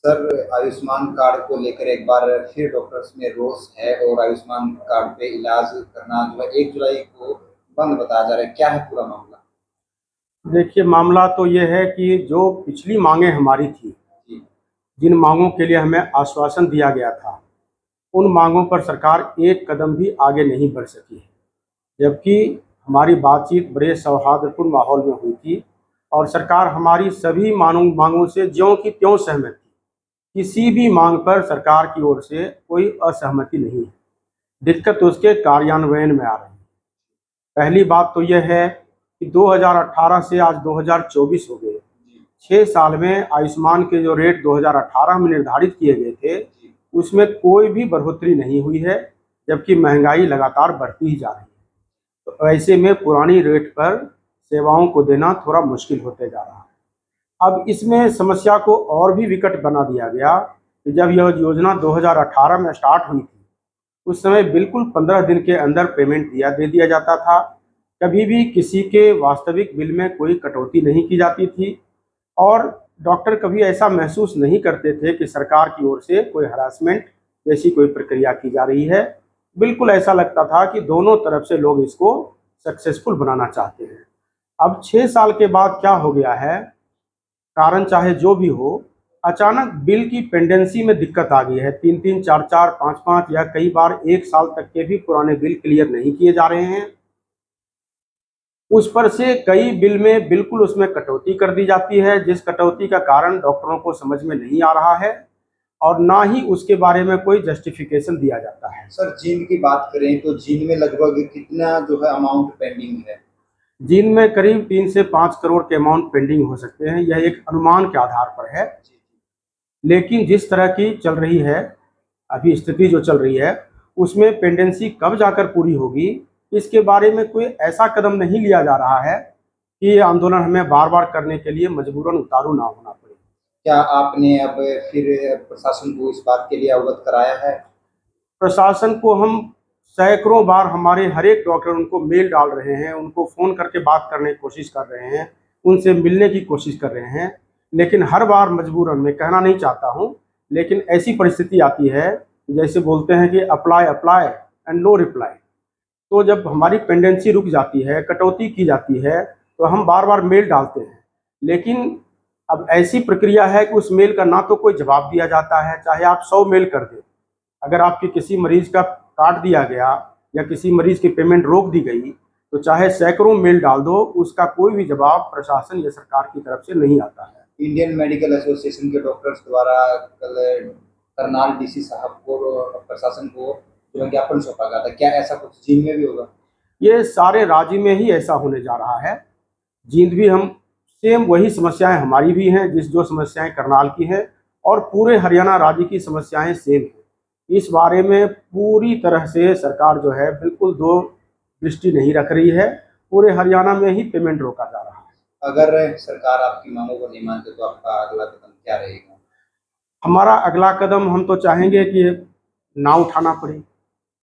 Sir, Ayushman card को लेकर एक बार फिर डॉक्टर्स में रोष है और आयुष्मान कार्ड पे इलाज करना जो है 1 जुलाई को बंद बताया जा रहा है। क्या है पूरा मामला? देखिए, मामला तो ये है कि जो पिछली मांगें हमारी थी, जी। जिन मांगों के लिए हमें आश्वासन दिया गया था, उन मांगों पर सरकार एक कदम भी आगे नहीं बढ़ सकी है। जबकि हमारी बातचीत बड़े सौहार्दपूर्ण माहौल में हुई थी और सरकार हमारी सभी मांगों से ज्यों की त्यों सहमत थी। किसी भी मांग पर सरकार की ओर से कोई असहमति नहीं है। दिक्कत उसके कार्यान्वयन में आ रही है। पहली बात तो यह है कि 2018 से आज 2024 हो गए। 6 साल में आयुष्मान के जो रेट 2018 में निर्धारित किए गए थे, उसमें कोई भी बढ़ोतरी नहीं हुई है, जबकि महंगाई लगातार बढ़ती ही जा रही है। तो ऐसे में पुरानी रेट पर सेवाओं को देना थोड़ा मुश्किल होते जा रहा है। अब इसमें समस्या को और भी विकट बना दिया गया कि जब यह योजना 2018 में स्टार्ट हुई थी, उस समय बिल्कुल 15 दिन के अंदर पेमेंट दे दिया जाता था। कभी भी किसी के वास्तविक बिल में कोई कटौती नहीं की जाती थी और डॉक्टर कभी ऐसा महसूस नहीं करते थे कि सरकार की ओर से कोई हरासमेंट जैसी कोई प्रक्रिया की जा रही है। बिल्कुल ऐसा लगता था कि दोनों तरफ से लोग इसको सक्सेसफुल बनाना चाहते हैं। अब 6 साल के बाद क्या हो गया है, कारण चाहे जो भी हो, अचानक बिल की पेंडेंसी में दिक्कत आ गई है। 3-3, 4-4, 5-5 या कई बार 1 साल तक के भी पुराने बिल क्लियर नहीं किए जा रहे हैं। उस पर से कई बिल में बिल्कुल उसमें कटौती कर दी जाती है, जिस कटौती का कारण डॉक्टरों को समझ में नहीं आ रहा है और ना ही उसके बारे में कोई जस्टिफिकेशन दिया जाता है। सर, जींद की बात करें तो जींद में लगभग कितना जो है अमाउंट पेंडिंग है? जिन में करीब 3 से 5 करोड़ के अमाउंट पेंडिंग हो सकते हैं। यह एक अनुमान के आधार पर है, लेकिन जिस तरह की चल रही है अभी स्थिति जो चल रही है, उसमें पेंडेंसी कब जाकर पूरी होगी, इसके बारे में कोई ऐसा कदम नहीं लिया जा रहा है कि ये आंदोलन हमें बार बार करने के लिए मजबूरन उतारू ना होना पड़े। क्या आपने अब फिर प्रशासन को इस बात के लिए अवगत कराया है? प्रशासन को हम सैकड़ों बार, हमारे हर एक डॉक्टर उनको मेल डाल रहे हैं, उनको फ़ोन करके बात करने की कोशिश कर रहे हैं, उनसे मिलने की कोशिश कर रहे हैं, लेकिन हर बार मजबूरन, मैं कहना नहीं चाहता हूँ, लेकिन ऐसी परिस्थिति आती है जैसे बोलते हैं कि apply apply and no reply. तो जब हमारी पेंडेंसी रुक जाती है, कटौती की जाती है, तो हम बार बार मेल डालते हैं, लेकिन अब ऐसी प्रक्रिया है कि उस मेल का ना तो कोई जवाब दिया जाता है, चाहे आप 100 मेल कर दें। अगर आपके किसी मरीज का काट दिया गया या किसी मरीज की पेमेंट रोक दी गई, तो चाहे सैकड़ों मेल डाल दो, उसका कोई भी जवाब प्रशासन या सरकार की तरफ से नहीं आता है। इंडियन मेडिकल एसोसिएशन के डॉक्टर्स द्वारा कल करनाल डीसी साहब को प्रशासन को जो ज्ञापन सौंपा गया था, क्या ऐसा कुछ जींद में भी होगा? ये सारे राज्य में ही ऐसा होने जा रहा है। जींद भी हम सेम वही समस्याएं हमारी भी हैं, जो समस्याएं करनाल की हैं, और पूरे हरियाणा राज्य की समस्याएं सेम हैं। इस बारे में पूरी तरह से सरकार जो है बिल्कुल दो दृष्टि नहीं रख रही है। पूरे हरियाणा में ही पेमेंट रोका जा रहा है। अगर सरकार आपकी मांगों को नहीं मानती तो आपका अगला कदम क्या रहेगा? हमारा अगला कदम, हम तो चाहेंगे कि ना उठाना पड़े।